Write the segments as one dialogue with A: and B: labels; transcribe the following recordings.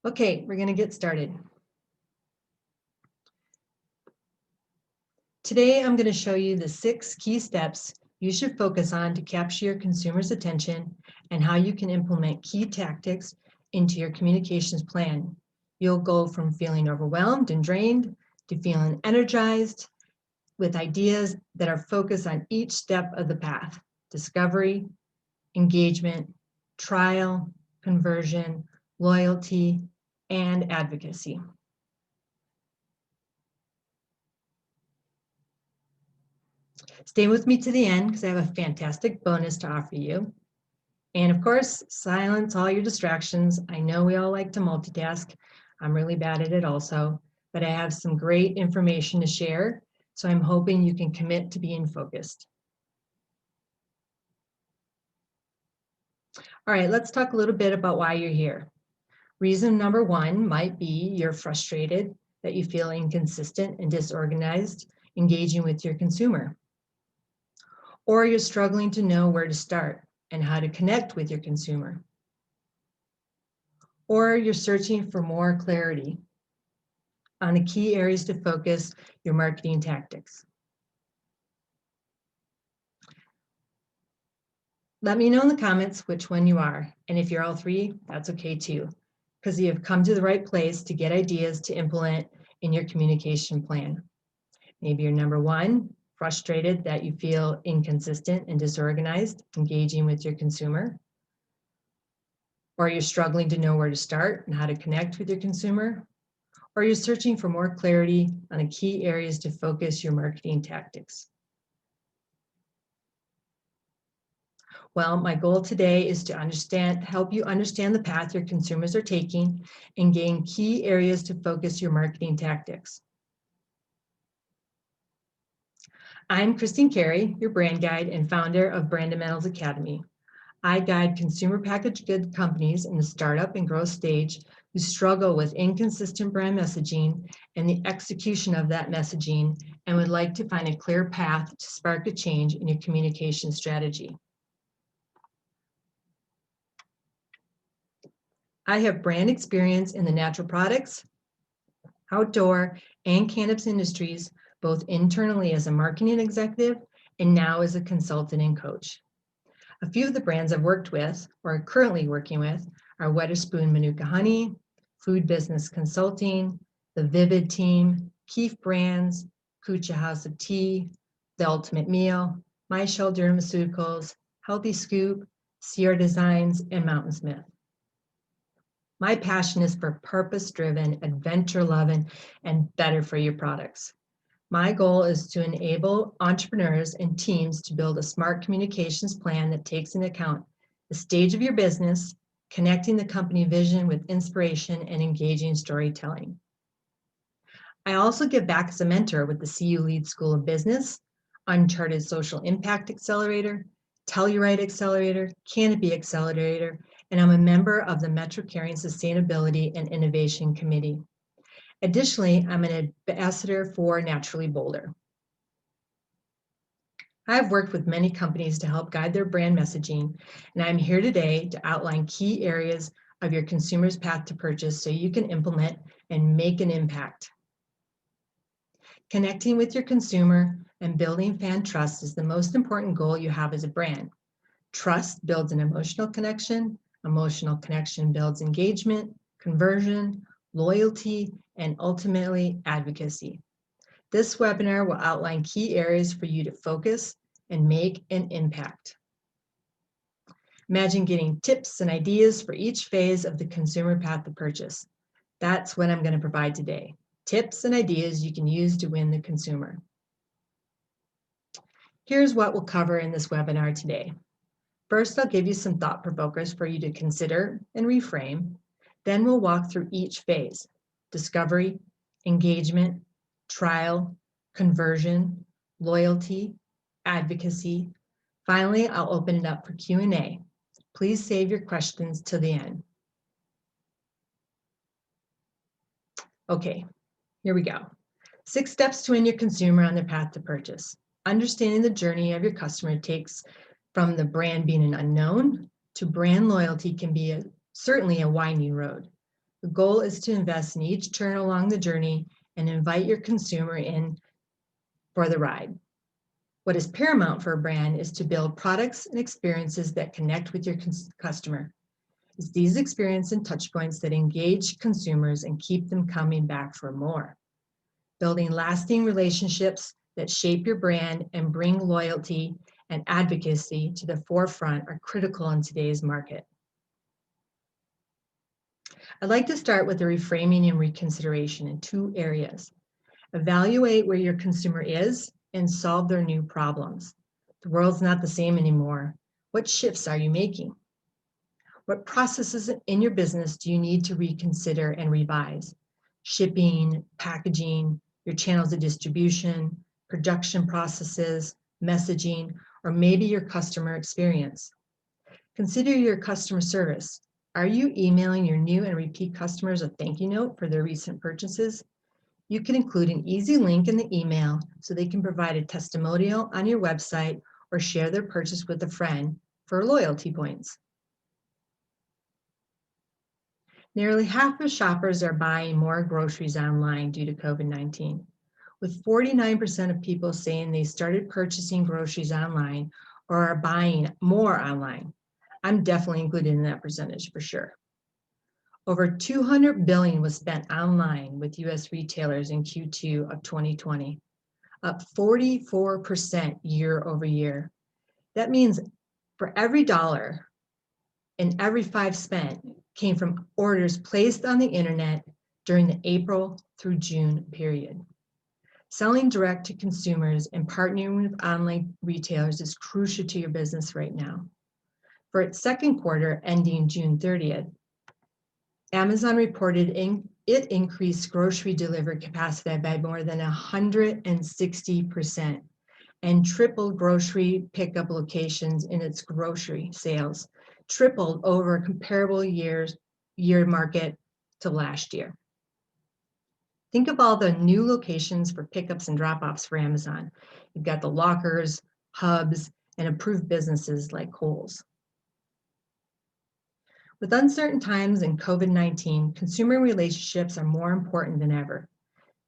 A: Okay, we're going to get started. Today, I'm going to show you the 6 key steps you should focus on to capture your consumer's attention and how you can implement key tactics into your communications plan. You'll go from feeling overwhelmed and drained to feeling energized with ideas that are focused on each step of the path: discovery, engagement, trial, conversion, loyalty, and advocacy. Stay with me to the end because I have a fantastic bonus to offer you. And of course, silence all your distractions. I know we all like to multitask. I'm really bad at it also, but I have some great information to share. So I'm hoping you can commit to being focused. All right, let's talk a little bit about why you're here. Reason number 1 might be you're frustrated that you feel inconsistent and disorganized engaging with your consumer. Or you're struggling to know where to start and how to connect with your consumer. Or you're searching for more clarity on the key areas to focus your marketing tactics. Let me know in the comments which one you are, and if you're all 3, that's okay too, because you have come to the right place to get ideas to implement in your communication plan. Maybe you're number 1, frustrated that you feel inconsistent and disorganized engaging with your consumer. Or you're struggling to know where to start and how to connect with your consumer. Or you're searching for more clarity on the key areas to focus your marketing tactics. Well, my goal today is to help you understand the path your consumers are taking and gain key areas to focus your marketing tactics. I'm Christine Carey, your brand guide and founder of Brandamentals Academy. I guide consumer packaged good companies in the startup and growth stage who struggle with inconsistent brand messaging and the execution of that messaging and would like to find a clear path to spark a change in your communication strategy. I have brand experience in the natural products, outdoor, and cannabis industries, both internally as a marketing executive and now as a consultant and coach. A few of the brands I've worked with or are currently working with are Wetherspoon Manuka Honey, Food Business Consulting, the Vivid Team, Keef Brands, Kucha House of Tea, The Ultimate Meal, My Shell Dermaceuticals, Healthy Scoop, Sierra Designs, and Mountain Smith. My passion is for purpose-driven, adventure-loving, and better for you products. My goal is to enable entrepreneurs and teams to build a smart communications plan that takes into account the stage of your business, connecting the company vision with inspiration and engaging storytelling. I also give back as a mentor with the CU Lead School of Business, Uncharted Social Impact Accelerator, Telluride Accelerator, Canopy Accelerator, and I'm a member of the Metro Caring Sustainability and Innovation Committee. Additionally, I'm an ambassador for Naturally Boulder. I've worked with many companies to help guide their brand messaging, and I'm here today to outline key areas of your consumer's path to purchase so you can implement and make an impact. Connecting with your consumer and building fan trust is the most important goal you have as a brand. Trust builds an emotional connection builds engagement, conversion, loyalty, and ultimately advocacy. This webinar will outline key areas for you to focus and make an impact. Imagine getting tips and ideas for each phase of the consumer path to purchase. That's what I'm going to provide today. Tips and ideas you can use to win the consumer. Here's what we'll cover in this webinar today. First, I'll give you some thought provokers for you to consider and reframe. Then we'll walk through each phase: discovery, engagement, trial, conversion, loyalty, advocacy. Finally, I'll open it up for Q&A. Please save your questions to the end. Okay, here we go. 6 steps to win your consumer on their path to purchase. Understanding the journey of your customer takes from the brand being an unknown to brand loyalty can be certainly a winding road. The goal is to invest in each turn along the journey and invite your consumer in for the ride. What is paramount for a brand is to build products and experiences that connect with your customer. It's these experiences and touchpoints that engage consumers and keep them coming back for more. Building lasting relationships that shape your brand and bring loyalty and advocacy to the forefront are critical in today's market. I'd like to start with the reframing and reconsideration in two areas. Evaluate where your consumer is and solve their new problems. The world's not the same anymore. What shifts are you making? What processes in your business do you need to reconsider and revise? Shipping, packaging, your channels of distribution, production processes, messaging, or maybe your customer experience. Consider your customer service. Are you emailing your new and repeat customers a thank you note for their recent purchases? You can include an easy link in the email so they can provide a testimonial on your website or share their purchase with a friend for loyalty points. Nearly half of shoppers are buying more groceries online due to COVID-19, with 49% of people saying they started purchasing groceries online or are buying more online. I'm definitely included in that percentage for sure. Over $200 billion was spent online with US retailers in Q2 of 2020, up 44% year over year. That means for every dollar and every 5 spent came from orders placed on the internet during the April through June period. Selling direct to consumers and partnering with online retailers is crucial to your business right now. For its second quarter ending June 30th, Amazon reported it increased grocery delivery capacity by more than 160% and tripled grocery pickup locations in its grocery sales, tripled over a comparable year market to last year. Think of all the new locations for pickups and drop-offs for Amazon. You've got the lockers, hubs, and approved businesses like Kohl's. With uncertain times and COVID-19, consumer relationships are more important than ever.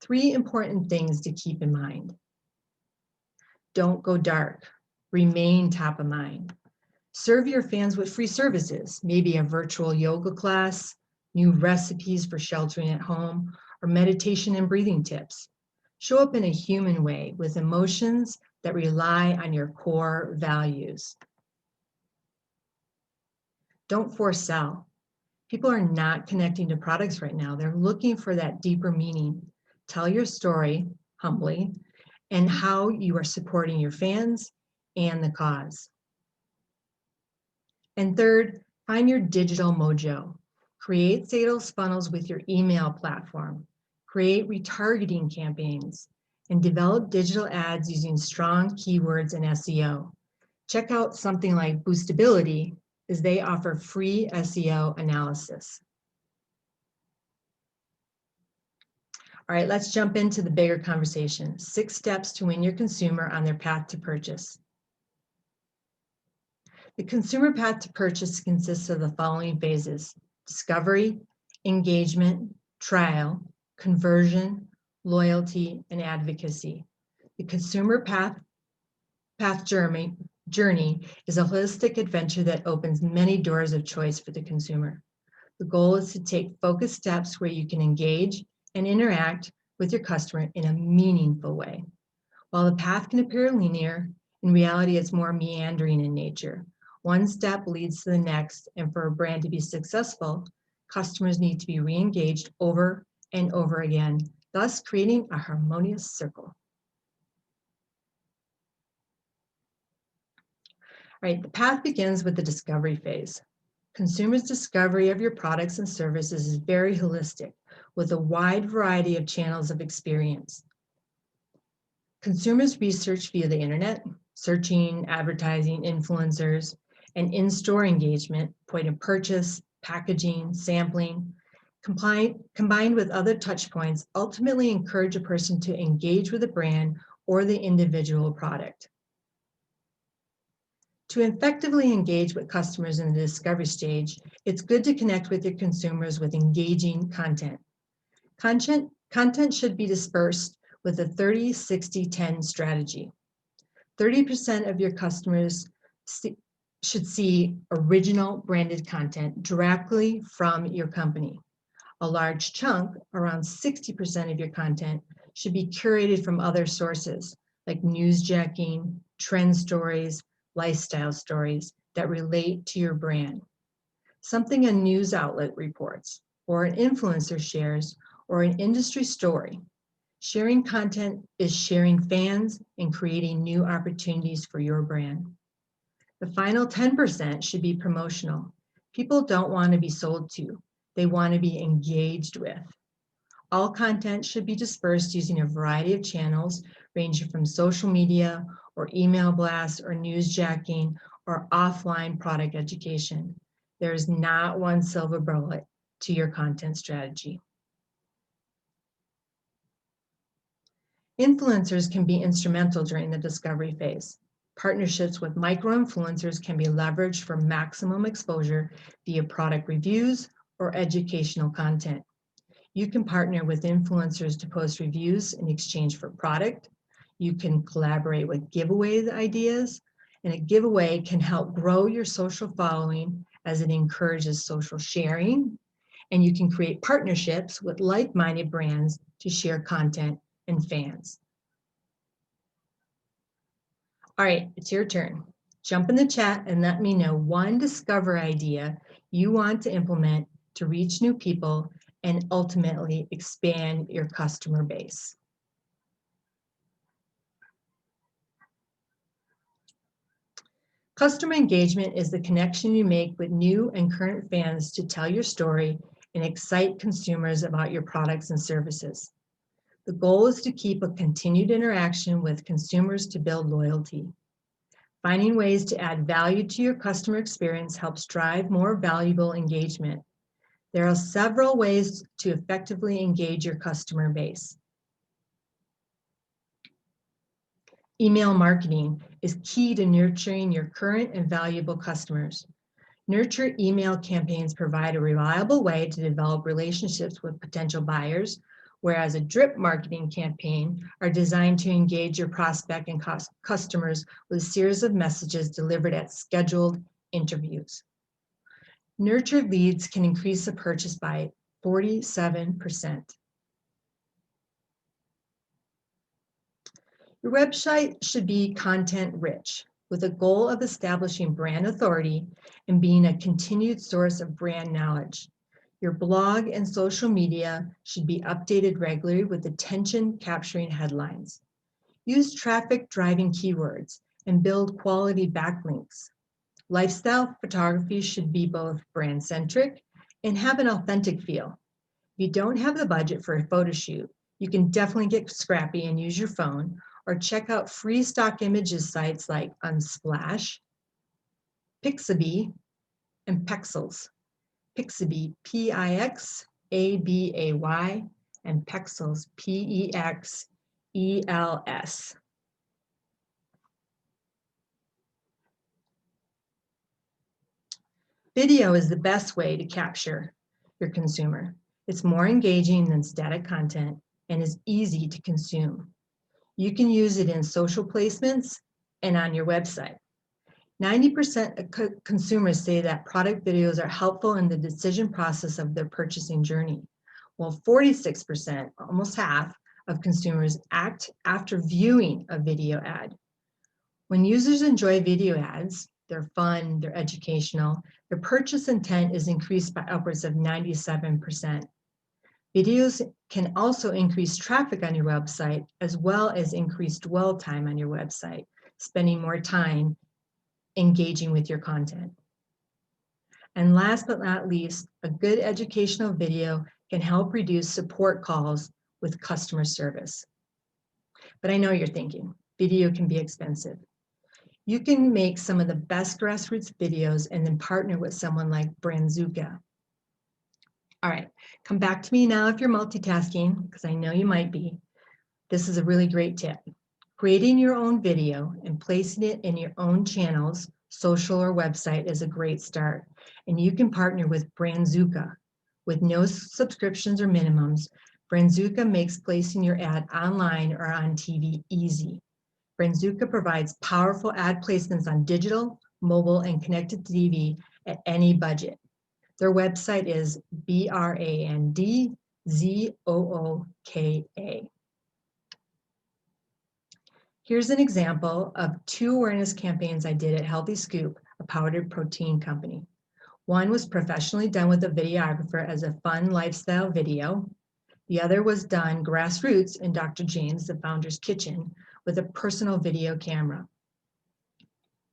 A: 3 important things to keep in mind. Don't go dark. Remain top of mind. Serve your fans with free services, maybe a virtual yoga class, new recipes for sheltering at home, or meditation and breathing tips. Show up in a human way with emotions that rely on your core values. Don't force sell. People are not connecting to products right now. They're looking for that deeper meaning. Tell your story humbly and how you are supporting your fans and the cause. And third, find your digital mojo. Create sales funnels with your email platform. Create retargeting campaigns and develop digital ads using strong keywords and SEO. Check out something like Boostability, as they offer free SEO analysis. All right, let's jump into the bigger conversation. 6 steps to win your consumer on their path to purchase. The consumer path to purchase consists of the following phases: discovery, engagement, trial, conversion, loyalty, and advocacy. The consumer path journey is a holistic adventure that opens many doors of choice for the consumer. The goal is to take focused steps where you can engage and interact with your customer in a meaningful way. While the path can appear linear, in reality it's more meandering in nature. One step leads to the next, and for a brand to be successful, customers need to be re-engaged over and over again, thus creating a harmonious circle. Right, the path begins with the discovery phase. Consumers' discovery of your products and services is very holistic, with a wide variety of channels of experience. Consumers research via the internet, searching, advertising, influencers, and in-store engagement, point of purchase, packaging, sampling, combined with other touch points, ultimately encourage a person to engage with a brand or the individual product. To effectively engage with customers in the discovery stage, it's good to connect with your consumers with engaging content. Content should be dispersed with a 30-60-10 strategy. 30% of your customers should see original branded content directly from your company. A large chunk, around 60% of your content, should be curated from other sources like newsjacking, trend stories, lifestyle stories that relate to your brand. Something a news outlet reports, or an influencer shares, or an industry story. Sharing content is sharing fans and creating new opportunities for your brand. The final 10% should be promotional. People don't want to be sold to, they want to be engaged with. All content should be dispersed using a variety of channels, ranging from social media or email blasts or newsjacking or offline product education. There is not one silver bullet to your content strategy. Influencers can be instrumental during the discovery phase. Partnerships with micro-influencers can be leveraged for maximum exposure via product reviews or educational content. You can partner with influencers to post reviews in exchange for product. You can collaborate with giveaway ideas, and a giveaway can help grow your social following as it encourages social sharing. And you can create partnerships with like-minded brands to share content and fans. All right, it's your turn. Jump in the chat and let me know one discover idea you want to implement to reach new people and ultimately expand your customer base. Customer engagement is the connection you make with new and current fans to tell your story and excite consumers about your products and services. The goal is to keep a continued interaction with consumers to build loyalty. Finding ways to add value to your customer experience helps drive more valuable engagement. There are several ways to effectively engage your customer base. Email marketing is key to nurturing your current and valuable customers. Nurture email campaigns provide a reliable way to develop relationships with potential buyers, whereas a drip marketing campaign are designed to engage your prospect and customers with a series of messages delivered at scheduled interviews. Nurtured leads can increase the purchase by 47%. Your website should be content rich, with a goal of establishing brand authority and being a continued source of brand knowledge. Your blog and social media should be updated regularly with attention-capturing headlines. Use traffic-driving keywords and build quality backlinks. Lifestyle photography should be both brand-centric and have an authentic feel. If you don't have the budget for a photo shoot, you can definitely get scrappy and use your phone or check out free stock images sites like Unsplash, Pixabay, and Pexels. Pixabay, P-I-X-A-B-A-Y, and Pexels, P-E-X-E-L-S. Video is the best way to capture your consumer. It's more engaging than static content and is easy to consume. You can use it in social placements and on your website. 90% of consumers say that product videos are helpful in the decision process of their purchasing journey, while 46%, almost half, of consumers act after viewing a video ad. When users enjoy video ads, they're fun, they're educational, their purchase intent is increased by upwards of 97%. Videos can also increase traffic on your website as well as increase dwell time on your website, spending more time engaging with your content. And last but not least, a good educational video can help reduce support calls with customer service. But I know you're thinking, video can be expensive. You can make some of the best grassroots videos and then partner with someone like Brandamentals. All right, come back to me now if you're multitasking, because I know you might be. This is a really great tip. Creating your own video and placing it in your own channels, social or website is a great start. And you can partner with Brandamentals. With no subscriptions or minimums, Brandamentals makes placing your ad online or on TV easy. Brandamentals provides powerful ad placements on digital, mobile, and connected TV at any budget. Their website is Brandzooka. Here's an example of 2 awareness campaigns I did at Healthy Scoop, a powdered protein company. One was professionally done with a videographer as a fun lifestyle video. The other was done grassroots in Dr. James, the founder's kitchen, with a personal video camera.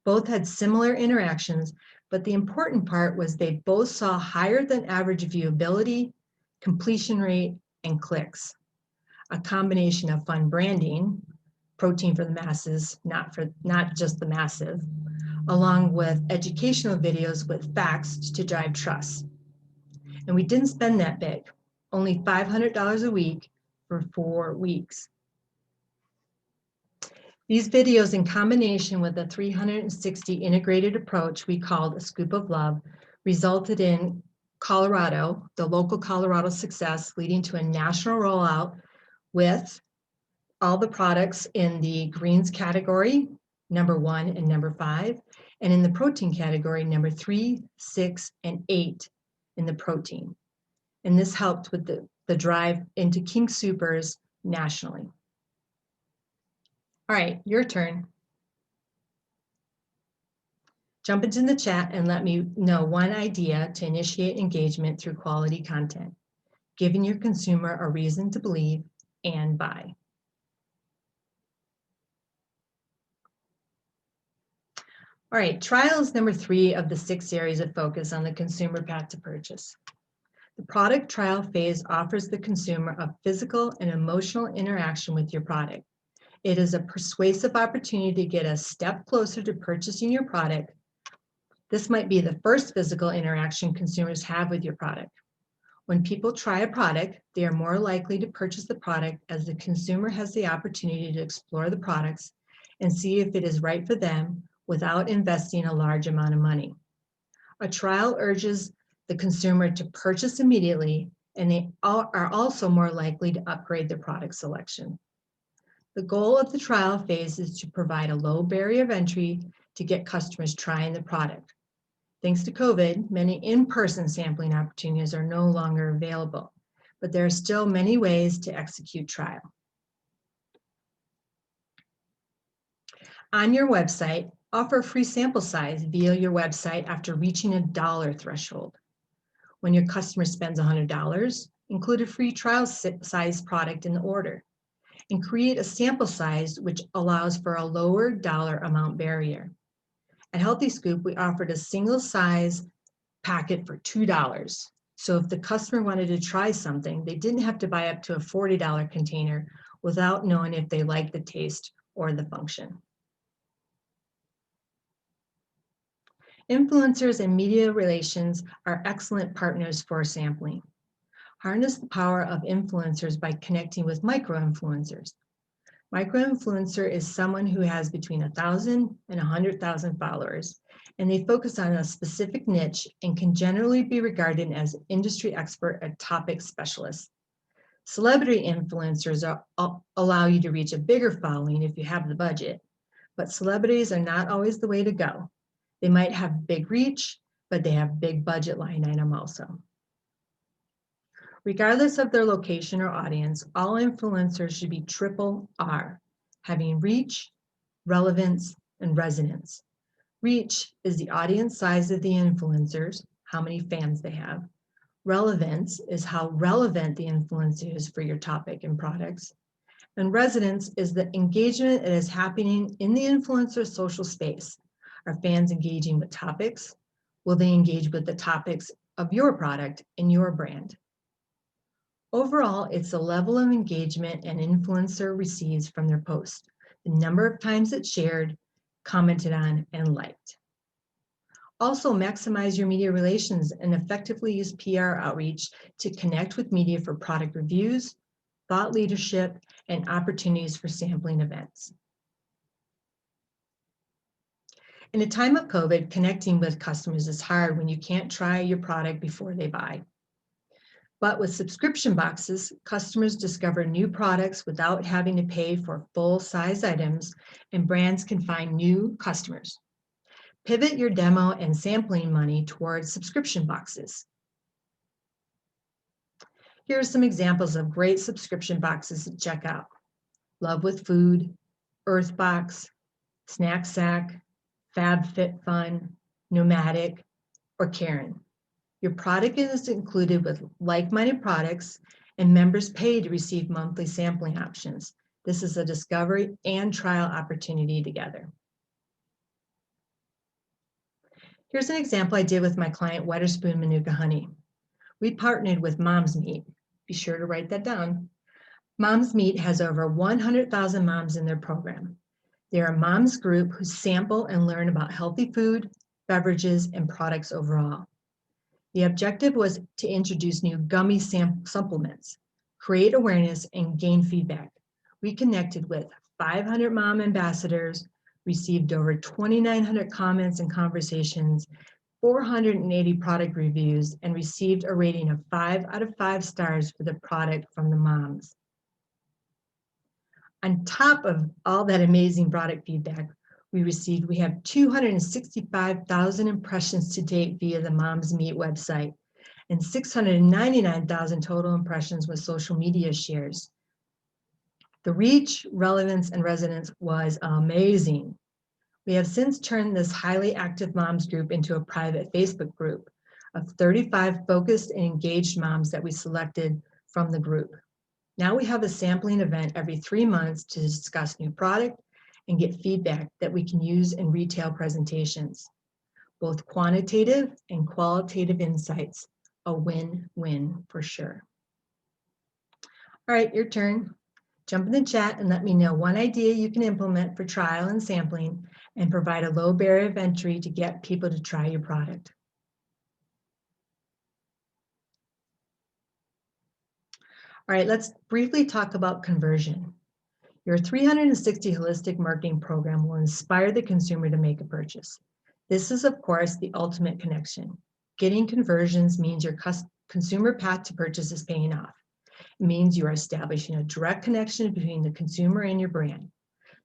A: Both had similar interactions, but the important part was they both saw higher than average viewability, completion rate, and clicks. A combination of fun branding, protein for the masses, not just the massive, along with educational videos with facts to drive trust. And we didn't spend that big, only $500 a week for 4 weeks. These videos, in combination with a 360 integrated approach we called a Scoop of Love, resulted in Colorado, the local Colorado success, leading to a national rollout with all the products in the greens category, number 1 and number 5, and in the protein category, number 3, 6, and 8 in the protein. And this helped with the drive into King Soopers nationally. All right, your turn. Jump into the chat and let me know one idea to initiate engagement through quality content, giving your consumer a reason to believe and buy. All right, trial is number 3 of the 6 areas of focus on the consumer path to purchase. The product trial phase offers the consumer a physical and emotional interaction with your product. It is a persuasive opportunity to get a step closer to purchasing your product. This might be the first physical interaction consumers have with your product. When people try a product, they are more likely to purchase the product as the consumer has the opportunity to explore the products and see if it is right for them without investing a large amount of money. A trial urges the consumer to purchase immediately, and they are also more likely to upgrade their product selection. The goal of the trial phase is to provide a low barrier of entry to get customers trying the product. Thanks to COVID, many in-person sampling opportunities are no longer available, but there are still many ways to execute trial. On your website, offer a free sample size via your website after reaching a dollar threshold. When your customer spends $100, include a free trial size product in the order, and create a sample size which allows for a lower dollar amount barrier. At Healthy Scoop, we offered a single size packet for $2. So if the customer wanted to try something, they didn't have to buy up to a $40 container without knowing if they liked the taste or the function. Influencers and media relations are excellent partners for sampling. Harness the power of influencers by connecting with micro-influencers. Micro-influencer is someone who has between 1,000 and 100,000 followers, and they focus on a specific niche and can generally be regarded as industry expert or topic specialists. Celebrity influencers allow you to reach a bigger following if you have the budget, but celebrities are not always the way to go. They might have big reach, but they have big budget line item also. Regardless of their location or audience, all influencers should be triple R, having reach, relevance, and resonance. Reach is the audience size of the influencers, how many fans they have. Relevance is how relevant the influencer is for your topic and products. And resonance is the engagement that is happening in the influencer's social space. Are fans engaging with topics? Will they engage with the topics of your product and your brand? Overall, it's the level of engagement an influencer receives from their post, the number of times it's shared, commented on, and liked. Also, maximize your media relations and effectively use PR outreach to connect with media for product reviews, thought leadership, and opportunities for sampling events. In a time of COVID, connecting with customers is hard when you can't try your product before they buy. But with subscription boxes, customers discover new products without having to pay for full-size items, and brands can find new customers. Pivot your demo and sampling money towards subscription boxes. Here are some examples of great subscription boxes to check out. Love with Food, Earthbox, Snack Sack, FabFitFun, Nomadic, or Karen. Your product is included with like-minded products, and members pay to receive monthly sampling options. This is a discovery and trial opportunity together. Here's an example I did with my client, Wetherspoon Manuka Honey. We partnered with Mom's Meat. Be sure to write that down. Mom's Meat has over 100,000 moms in their program. They're a moms group who sample and learn about healthy food, beverages, and products overall. The objective was to introduce new gummy supplements, create awareness, and gain feedback. We connected with 500 mom ambassadors, received over 2,900 comments and conversations, 480 product reviews, and received a rating of 5 out of 5 stars for the product from the moms. On top of all that amazing product feedback we have 265,000 impressions to date via the Mom's Meat website and 699,000 total impressions with social media shares. The reach, relevance, and resonance was amazing. We have since turned this highly active moms group into a private Facebook group of 35 focused and engaged moms that we selected from the group. Now we have a sampling event every 3 months to discuss new product and get feedback that we can use in retail presentations. Both quantitative and qualitative insights, a win-win for sure. All right, your turn. Jump in the chat and let me know one idea you can implement for trial and sampling and provide a low barrier of entry to get people to try your product. All right, let's briefly talk about conversion. Your 360 holistic marketing program will inspire the consumer to make a purchase. This is, of course, the ultimate connection. Getting conversions means your consumer path to purchase is paying off. It means you are establishing a direct connection between the consumer and your brand.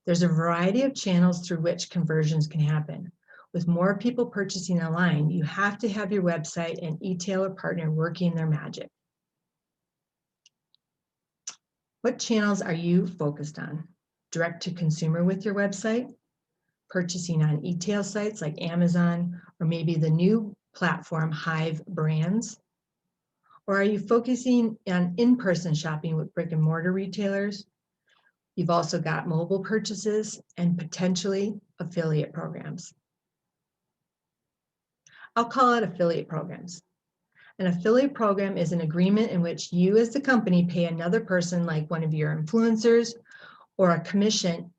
A: There's a variety of channels through which conversions can happen. With more people purchasing online, you have to have your website and e-tailer partner working their magic. What channels are you focused on? Direct to consumer with your website? Purchasing on e-tail sites like Amazon, or maybe the new platform Hive Brands? Or are you focusing on in-person shopping with brick and mortar retailers? You've also got mobile purchases and potentially affiliate programs. I'll call it affiliate programs. An affiliate program is an agreement in which you as the company pay another person, like one of your influencers, or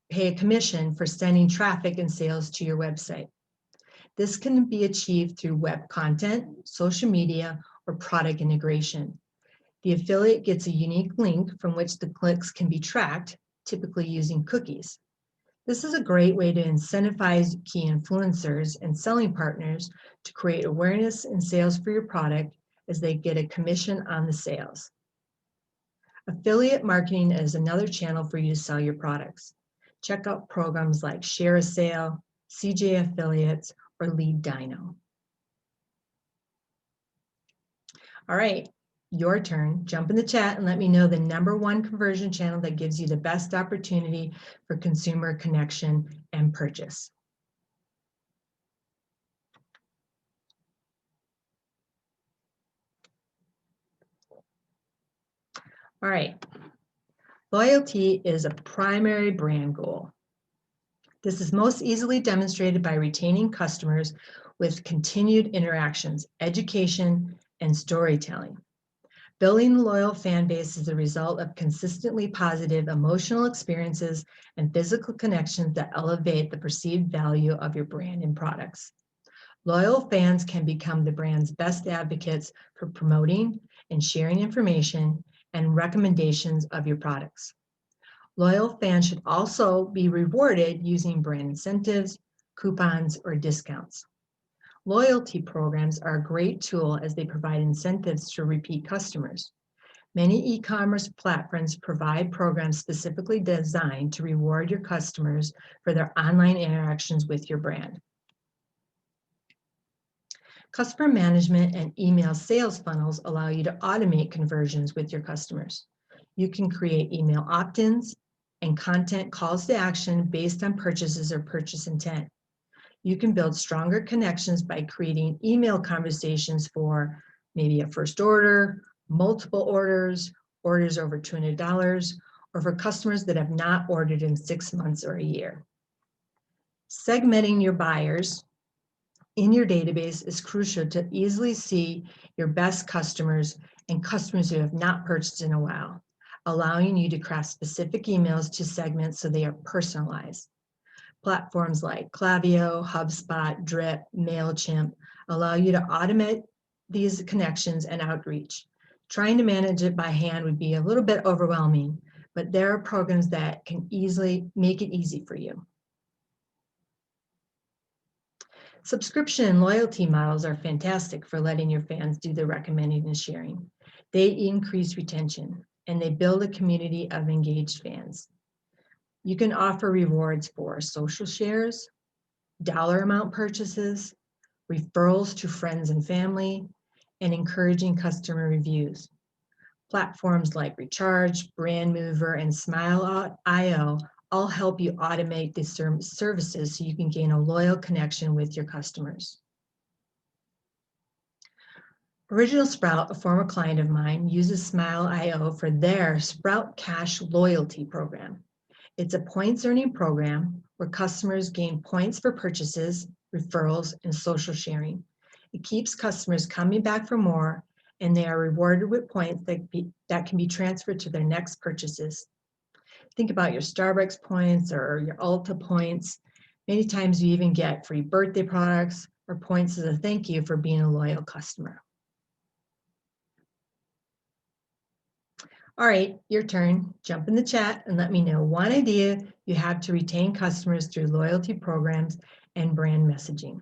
A: pay a commission for sending traffic and sales to your website. This can be achieved through web content, social media, or product integration. The affiliate gets a unique link from which the clicks can be tracked, typically using cookies. This is a great way to incentivize key influencers and selling partners to create awareness and sales for your product as they get a commission on the sales. Affiliate marketing is another channel for you to sell your products. Check out programs like Share a Sale, CJ Affiliates, or Lead Dino. All right, your turn. Jump in the chat and let me know the #1 conversion channel that gives you the best opportunity for consumer connection and purchase. All right, loyalty is a primary brand goal. This is most easily demonstrated by retaining customers with continued interactions, education, and storytelling. Building a loyal fan base is a result of consistently positive emotional experiences and physical connections that elevate the perceived value of your brand and products. Loyal fans can become the brand's best advocates for promoting and sharing information and recommendations of your products. Loyal fans should also be rewarded using brand incentives, coupons, or discounts. Loyalty programs are a great tool as they provide incentives to repeat customers. Many e-commerce platforms provide programs specifically designed to reward your customers for their online interactions with your brand. Customer management and email sales funnels allow you to automate conversions with your customers. You can create email opt-ins and content calls to action based on purchases or purchase intent. You can build stronger connections by creating email conversations for maybe a first order, multiple orders, orders over $200, or for customers that have not ordered in 6 months or a year. Segmenting your buyers in your database is crucial to easily see your best customers and customers who have not purchased in a while, allowing you to craft specific emails to segments so they are personalized. Platforms like Klaviyo, HubSpot, Drip, MailChimp allow you to automate these connections and outreach. Trying to manage it by hand would be a little bit overwhelming, but there are programs that can easily make it easy for you. Subscription and loyalty models are fantastic for letting your fans do the recommending and sharing. They increase retention and they build a community of engaged fans. You can offer rewards for social shares, dollar amount purchases, referrals to friends and family, and encouraging customer reviews. Platforms like Recharge, Brand Mover, and Smile.io all help you automate these services so you can gain a loyal connection with your customers. Original Sprout, a former client of mine, uses Smile.io for their Sprout Cash loyalty program. It's a points earning program where customers gain points for purchases, referrals, and social sharing. It keeps customers coming back for more, and they are rewarded with points that can be transferred to their next purchases. Think about your Starbucks points or your Ulta points. Many times you even get free birthday products or points as a thank you for being a loyal customer. All right, your turn. Jump in the chat and let me know one idea you have to retain customers through loyalty programs and brand messaging.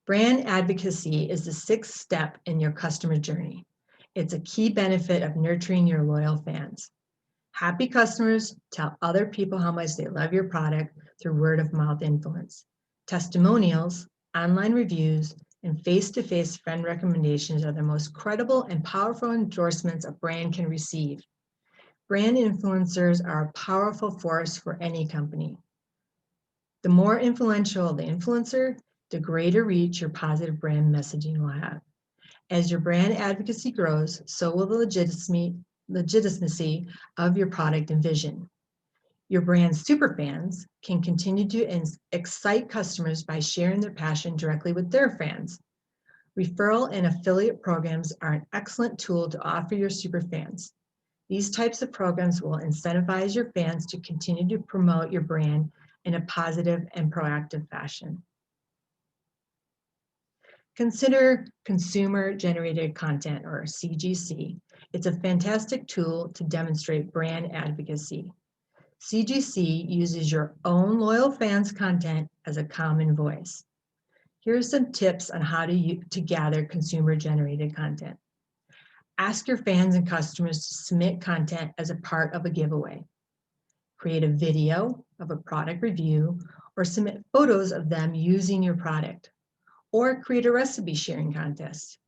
A: Brand advocacy is the sixth step in your customer journey. It's a key benefit of nurturing your loyal fans. Happy customers tell other people how much they love your product through word of mouth influence. Testimonials, online reviews, and face-to-face friend recommendations are the most credible and powerful endorsements a brand can receive. Brand influencers are a powerful force for any company. The more influential the influencer, the greater reach your positive brand messaging will have. As your brand advocacy grows, so will the legitimacy of your product and vision. Your brand's superfans can continue to excite customers by sharing their passion directly with their fans. Referral and affiliate programs are an excellent tool to offer your superfans. These types of programs will incentivize your fans to continue to promote your brand in a positive and proactive fashion. Consider consumer-generated content, or CGC. It's a fantastic tool to demonstrate brand advocacy. CGC uses your own loyal fans' content as a common voice. Here are some tips on how to gather consumer-generated content. Ask your fans and customers to submit content as a part of a giveaway. Create a video of a product review or submit photos of them using your product. Or create a recipe sharing contest.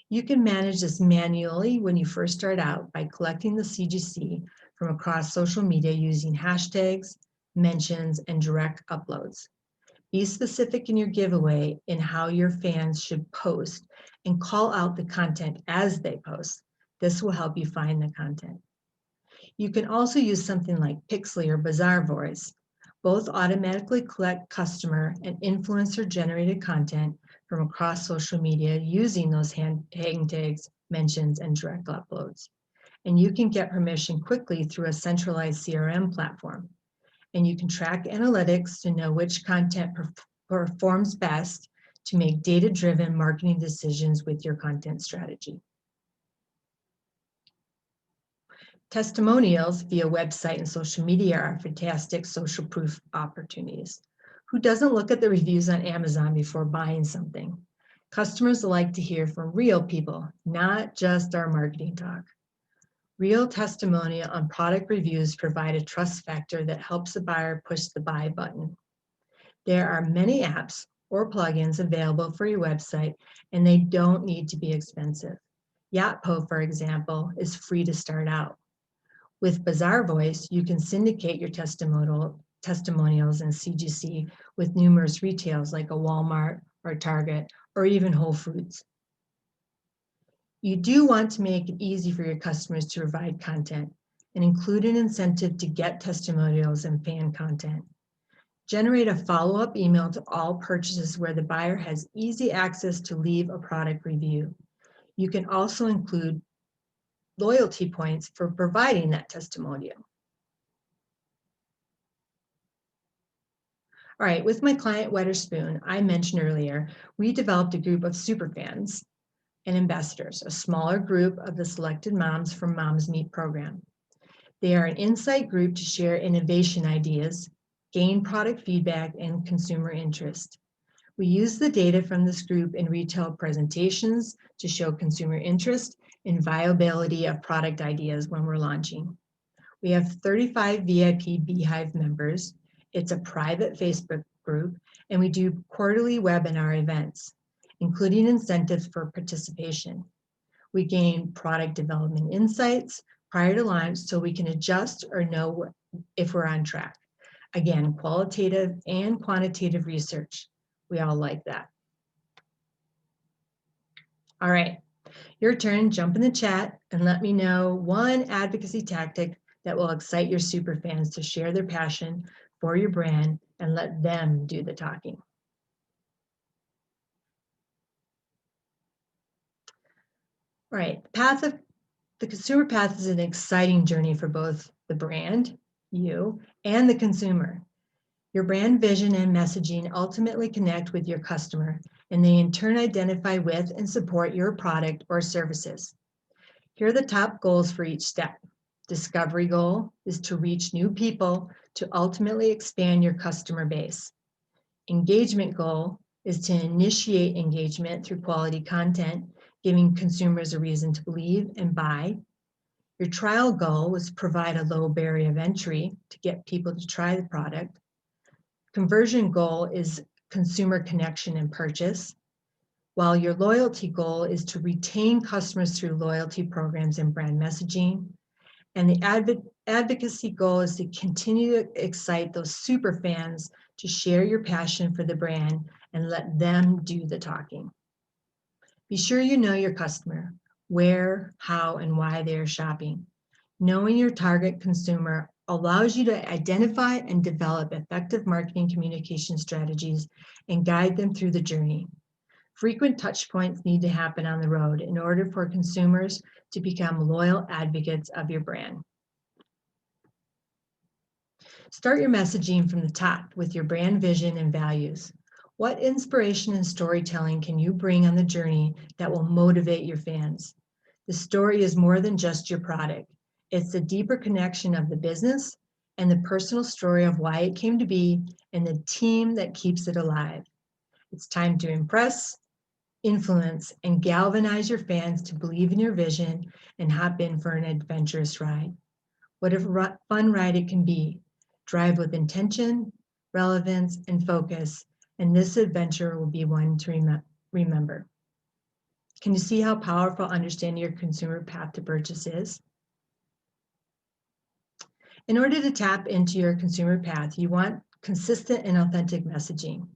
A: You can manage this manually when you first start out by collecting the CGC from across social media using hashtags, mentions, and direct uploads. Be specific in your giveaway in how your fans should post and call out the content as they post. This will help you find the content. You can also use something like Pixly or Bazaar Voice. Both automatically collect customer and influencer generated content from across social media using those hang tags, mentions, and direct uploads. And you can get permission quickly through a centralized CRM platform. And you can track analytics to know which content performs best to make data-driven marketing decisions with your content strategy. Testimonials via website and social media are fantastic social proof opportunities. Who doesn't look at the reviews on Amazon before buying something? Customers like to hear from real people, not just our marketing talk. Real testimonial on product reviews provide a trust factor that helps the buyer push the buy button. There are many apps or plugins available for your website, and they don't need to be expensive. Yotpo, for example, is free to start out. With Bazaar Voice, you can syndicate your testimonials in CGC with numerous retailers like a Walmart or Target or even Whole Foods. You do want to make it easy for your customers to provide content and include an incentive to get testimonials and fan content. Generate a follow-up email to all purchases where the buyer has easy access to leave a product review. You can also include loyalty points for providing that testimonial. All right, with my client Wetherspoon, I mentioned earlier, we developed a group of superfans and ambassadors, a smaller group of the selected moms from Moms Meet program. They are an insight group to share innovation ideas, gain product feedback, and consumer interest. We use the data from this group in retail presentations to show consumer interest and viability of product ideas when we're launching. We have 35 VIP Beehive members. It's a private Facebook group, and we do quarterly webinar events, including incentives for participation. We gain product development insights prior to launch so we can adjust or know if we're on track. Again, qualitative and quantitative research. We all like that. All right, your turn. Jump in the chat and let me know one advocacy tactic that will excite your superfans to share their passion for your brand and let them do the talking. All right, the consumer path is an exciting journey for both the brand, you, and the consumer. Your brand vision and messaging ultimately connect with your customer, and they in turn identify with and support your product or services. Here are the top goals for each step. Discovery goal is to reach new people to ultimately expand your customer base. Engagement goal is to initiate engagement through quality content, giving consumers a reason to believe and buy. Your trial goal was to provide a low barrier of entry to get people to try the product. Conversion goal is consumer connection and purchase, while your loyalty goal is to retain customers through loyalty programs and brand messaging. And the advocacy goal is to continue to excite those super fans to share your passion for the brand and let them do the talking. Be sure you know your customer, where, how, and why they are shopping. Knowing your target consumer allows you to identify and develop effective marketing communication strategies and guide them through the journey. Frequent touch points need to happen on the road in order for consumers to become loyal advocates of your brand. Start your messaging from the top with your brand vision and values. What inspiration and storytelling can you bring on the journey that will motivate your fans? The story is more than just your product. It's the deeper connection of the business and the personal story of why it came to be and the team that keeps it alive. It's time to impress, influence, and galvanize your fans to believe in your vision and hop in for an adventurous ride. What a fun ride it can be. Drive with intention, relevance, and focus, and this adventure will be one to remember. Can you see how powerful understanding your consumer path to purchase is? In order to tap into your consumer path, you want consistent and authentic messaging.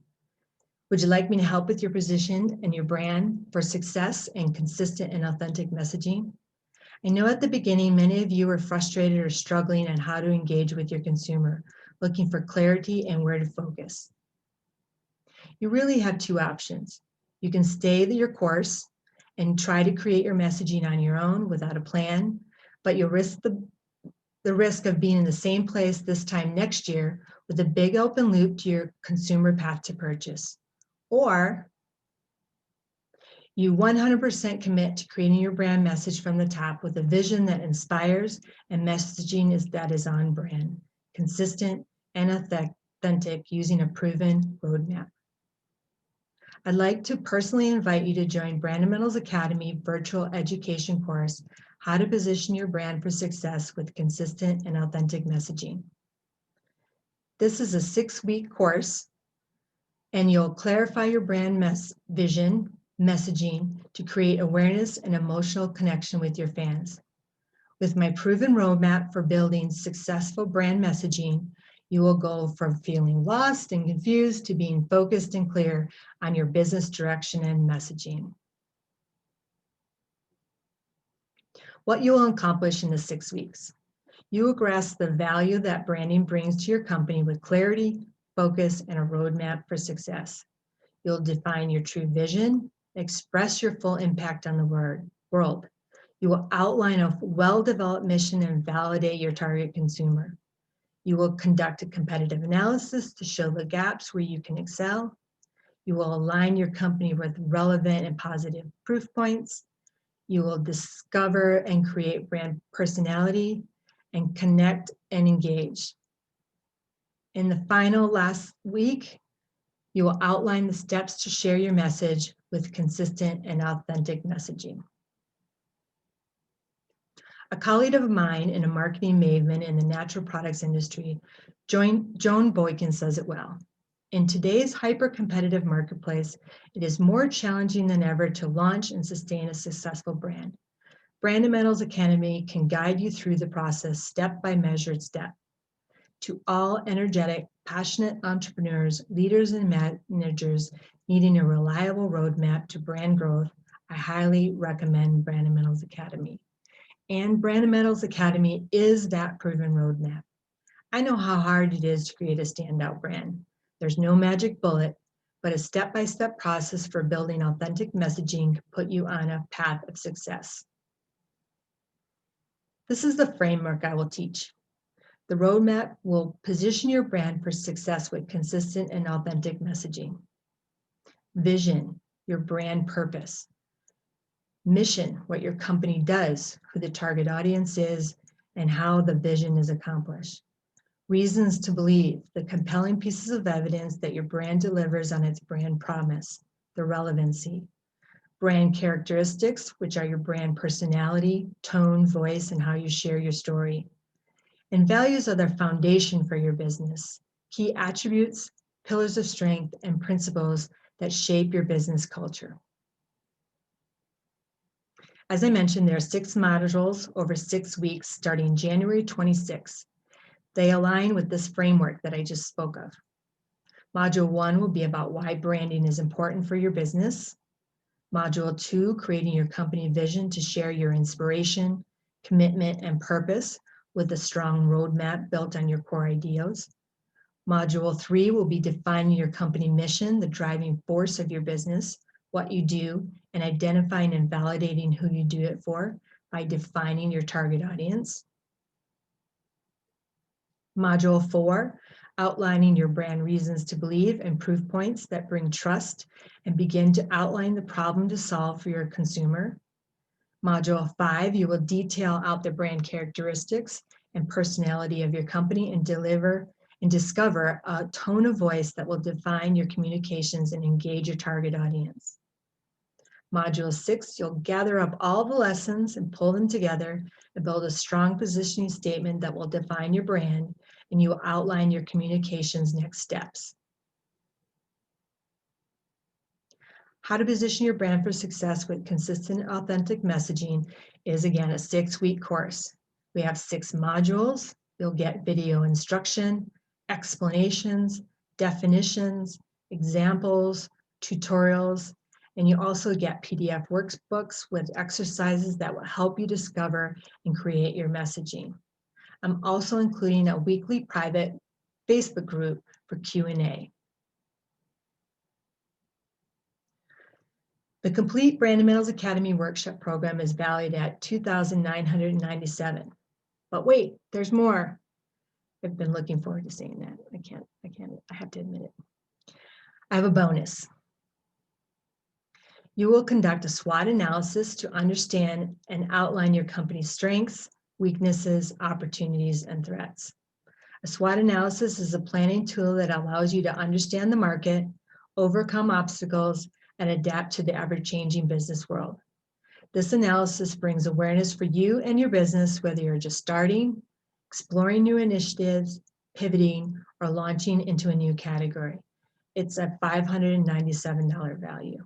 A: Would you like me to help with your position and your brand for success and consistent and authentic messaging? I know at the beginning, many of you are frustrated or struggling on how to engage with your consumer, looking for clarity and where to focus. You really have two options. You can stay your course and try to create your messaging on your own without a plan, but you'll risk the risk of being in the same place this time next year with a big open loop to your consumer path to purchase. Or You 100% commit to creating your brand message from the top with a vision that inspires and messaging that is on brand, consistent and authentic using a proven roadmap. I'd like to personally invite you to join Brandamentals Academy virtual education course, How to Position Your Brand for Success with Consistent and Authentic Messaging. This is a 6-week course, and you'll clarify your brand vision, messaging to create awareness and emotional connection with your fans. With my proven roadmap for building successful brand messaging, you will go from feeling lost and confused to being focused and clear on your business direction and messaging. What you will accomplish in the 6 weeks. You will grasp the value that branding brings to your company with clarity, focus, and a roadmap for success. You'll define your true vision, express your full impact on the world. You will outline a well-developed mission and validate your target consumer. You will conduct a competitive analysis to show the gaps where you can excel. You will align your company with relevant and positive proof points. You will discover and create brand personality and connect and engage. In the last week, you will outline the steps to share your message with consistent and authentic messaging. A colleague of mine and a marketing maven in the natural products industry, Joan Boykin, says it well. In today's hyper-competitive marketplace, it is more challenging than ever to launch and sustain a successful brand. Brandamentals Academy can guide you through the process step by measured step. To all energetic, passionate entrepreneurs, leaders, and managers needing a reliable roadmap to brand growth, I highly recommend Brandamentals Academy. And Brandamentals Academy is that proven roadmap. I know how hard it is to create a standout brand. There's no magic bullet, but a step-by-step process for building authentic messaging can put you on a path of success. This is the framework I will teach. The roadmap will position your brand for success with consistent and authentic messaging. Vision, your brand purpose. Mission, what your company does, who the target audience is, and how the vision is accomplished. Reasons to believe, the compelling pieces of evidence that your brand delivers on its brand promise, the relevancy. Brand characteristics, which are your brand personality, tone, voice, and how you share your story. And values are the foundation for your business. Key attributes, pillars of strength, and principles that shape your business culture. As I mentioned, there are 6 modules over 6 weeks starting January 26th. They align with this framework that I just spoke of. Module 1 will be about why branding is important for your business. Module 2, creating your company vision to share your inspiration, commitment, and purpose with a strong roadmap built on your core ideals. Module 3 will be defining your company mission, the driving force of your business, what you do, and identifying and validating who you do it for by defining your target audience. Module 4, outlining your brand reasons to believe and proof points that bring trust and begin to outline the problem to solve for your consumer. Module 5, you will detail out the brand characteristics and personality of your company and discover a tone of voice that will define your communications and engage your target audience. Module 6, you'll gather up all the lessons and pull them together and build a strong positioning statement that will define your brand, and you will outline your communications next steps. How to position your brand for success with consistent, authentic messaging is, again, a 6-week course. We have 6 modules. You'll get video instruction, explanations, definitions, examples, tutorials, and you also get PDF workbooks with exercises that will help you discover and create your messaging. I'm also including a weekly private Facebook group for Q&A. The complete Brandamentals Academy workshop program is valued at $2,997. But wait, there's more. I've been looking forward to saying that. I have to admit it. I have a bonus. You will conduct a SWOT analysis to understand and outline your company's strengths, weaknesses, opportunities, and threats. A SWOT analysis is a planning tool that allows you to understand the market, overcome obstacles, and adapt to the ever-changing business world. This analysis brings awareness for you and your business, whether you're just starting, exploring new initiatives, pivoting, or launching into a new category. It's a $597 value.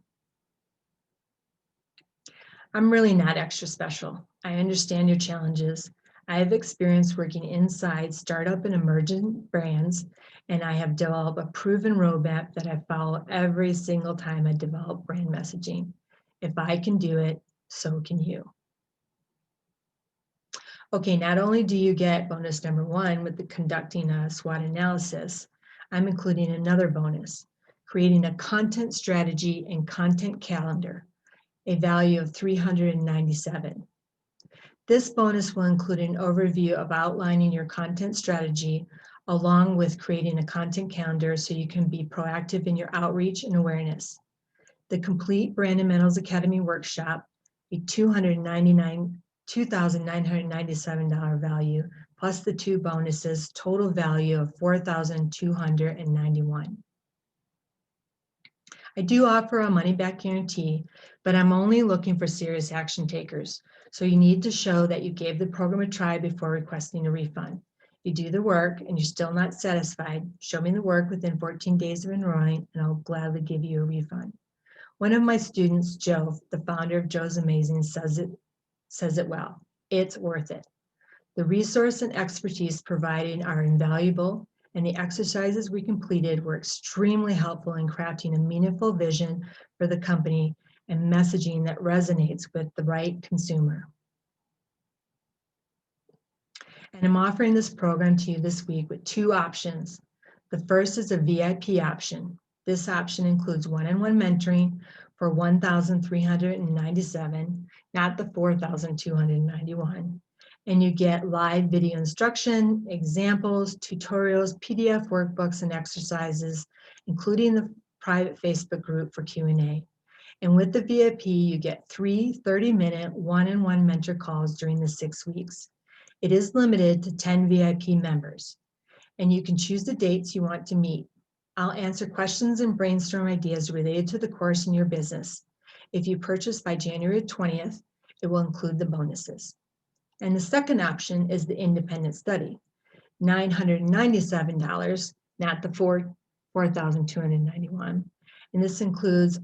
A: I'm really not extra special. I understand your challenges. I have experience working inside startup and emerging brands, and I have developed a proven roadmap that I follow every single time I develop brand messaging. If I can do it, so can you. Okay, not only do you get bonus number 1 with the conducting a SWOT analysis, I'm including another bonus, creating a content strategy and content calendar, a value of $397. This bonus will include an overview of outlining your content strategy, along with creating a content calendar so you can be proactive in your outreach and awareness. The complete Brandamentals Academy workshop, a $2,997 value, plus the 2 bonuses, total value of $4,291. I do offer a money-back guarantee, but I'm only looking for serious action takers. So you need to show that you gave the program a try before requesting a refund. If you do the work and you're still not satisfied, show me the work within 14 days of enrolling, and I'll gladly give you a refund. One of my students, Joe, the founder of Joe's Amazing, says it well. It's worth it. The resource and expertise provided are invaluable, and the exercises we completed were extremely helpful in crafting a meaningful vision for the company and messaging that resonates with the right consumer. And I'm offering this program to you this week with 2 options. The first is a VIP option. This option includes one-on-one mentoring for $1,397, not the $4,291. And you get live video instruction, examples, tutorials, PDF workbooks, and exercises, including the private Facebook group for Q&A. And with the VIP, you get 3 30-minute one-on-one mentor calls during the 6 weeks. It is limited to 10 VIP members, and you can choose the dates you want to meet. I'll answer questions and brainstorm ideas related to the course in your business. If you purchase by January 20th, it will include the bonuses. And the second option is the independent study, $997, not the $4,291. And this includes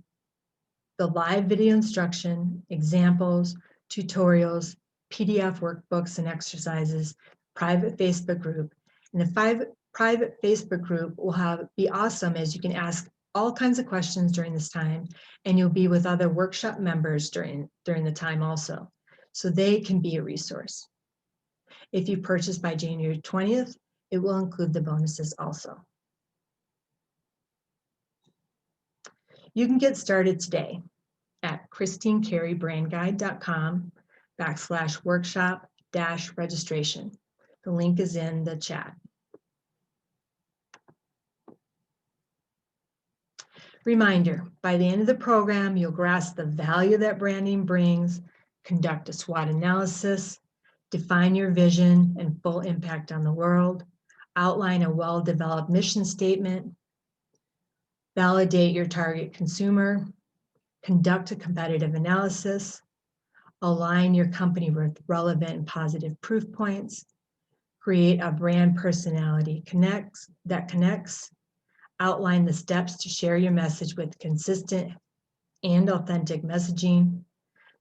A: the live video instruction, examples, tutorials, PDF workbooks and exercises, private Facebook group. And the private Facebook group will be awesome, as you can ask all kinds of questions during this time, and you'll be with other workshop members during the time also. So they can be a resource. If you purchase by January 20th, it will include the bonuses also. You can get started today at christinecareybrandguide.com/workshop-registration. The link is in the chat. Reminder, by the end of the program, you'll grasp the value that branding brings, conduct a SWOT analysis, define your vision and full impact on the world, outline a well-developed mission statement, validate your target consumer, conduct a competitive analysis, align your company with relevant and positive proof points, create a brand personality that connects, outline the steps to share your message with consistent and authentic messaging.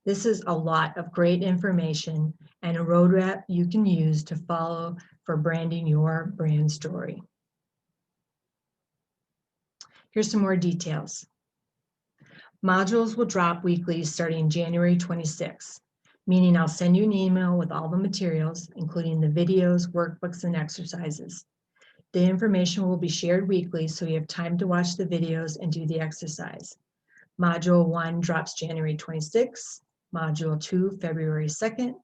A: This is a lot of great information and a roadmap you can use to follow for branding your brand story. Here's some more details. Modules will drop weekly starting January 26th, meaning I'll send you an email with all the materials, including the videos, workbooks, and exercises. The information will be shared weekly, so you have time to watch the videos and do the exercise. Module 1 drops January 26th, Module 2 February 2nd,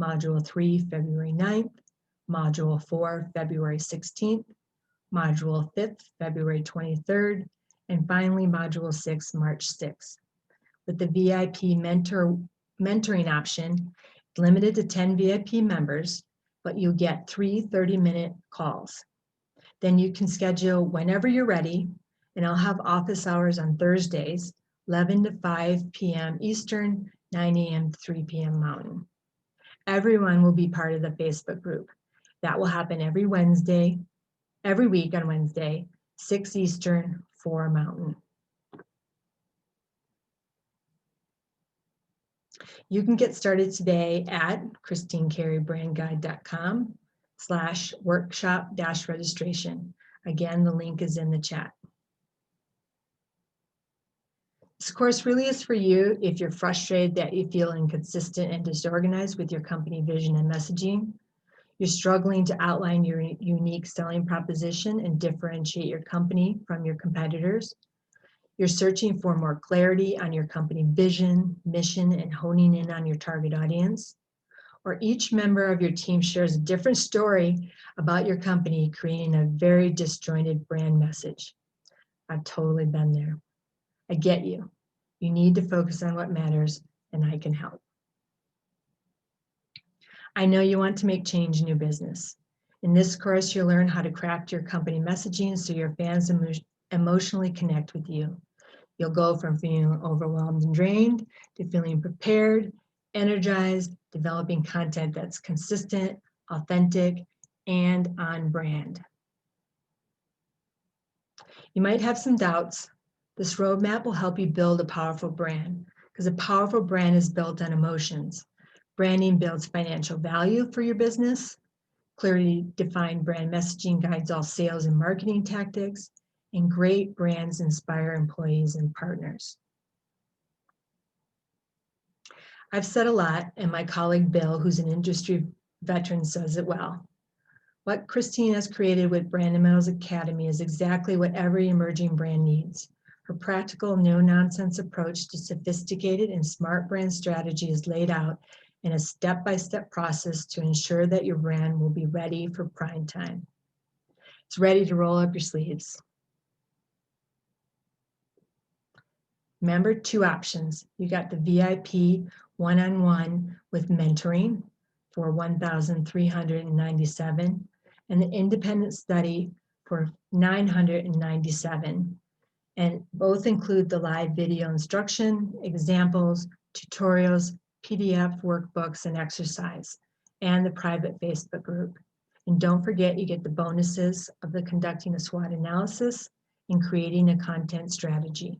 A: Module 3 February 9th, Module 4 February 16th, Module 5 February 23rd, and finally Module 6 March 6th. with the VIP mentoring option, limited to 10 VIP members, but you'll get 3 30-minute calls. Then you can schedule whenever you're ready, and I'll have office hours on Thursdays, 11 to 5 p.m. Eastern, 9 a.m. to 3 p.m. Mountain. Everyone will be part of the Facebook group. That will happen every week on Wednesday, 6 Eastern, 4 Mountain. You can get started today at christinecareybrandguide.com/workshop-registration. Again, the link is in the chat. This course really is for you if you're frustrated that you feel inconsistent and disorganized with your company vision and messaging. You're struggling to outline your unique selling proposition and differentiate your company from your competitors. You're searching for more clarity on your company vision, mission, and honing in on your target audience. Or each member of your team shares a different story about your company, creating a very disjointed brand message. I've totally been there. I get you. You need to focus on what matters, and I can help. I know you want to make change in your business. In this course, you'll learn how to craft your company messaging so your fans emotionally connect with you. You'll go from feeling overwhelmed and drained to feeling prepared, energized, developing content that's consistent, authentic, and on brand. You might have some doubts. This roadmap will help you build a powerful brand, because a powerful brand is built on emotions. Branding builds financial value for your business. Clearly defined brand messaging guides all sales and marketing tactics, and great brands inspire employees and partners. I've said a lot, and my colleague Bill, who's an industry veteran, says it well. What Christine has created with Brandamentals Academy is exactly what every emerging brand needs. Her practical, no-nonsense approach to sophisticated and smart brand strategy is laid out in a step-by-step process to ensure that your brand will be ready for prime time. It's ready to roll up your sleeves. Remember, 2 options. You got the VIP one-on-one with mentoring for $1,397 and the independent study for $997. And both include the live video instruction, examples, tutorials, PDF workbooks, and exercise, and the private Facebook group. And don't forget, you get the bonuses of the conducting a SWOT analysis and creating a content strategy.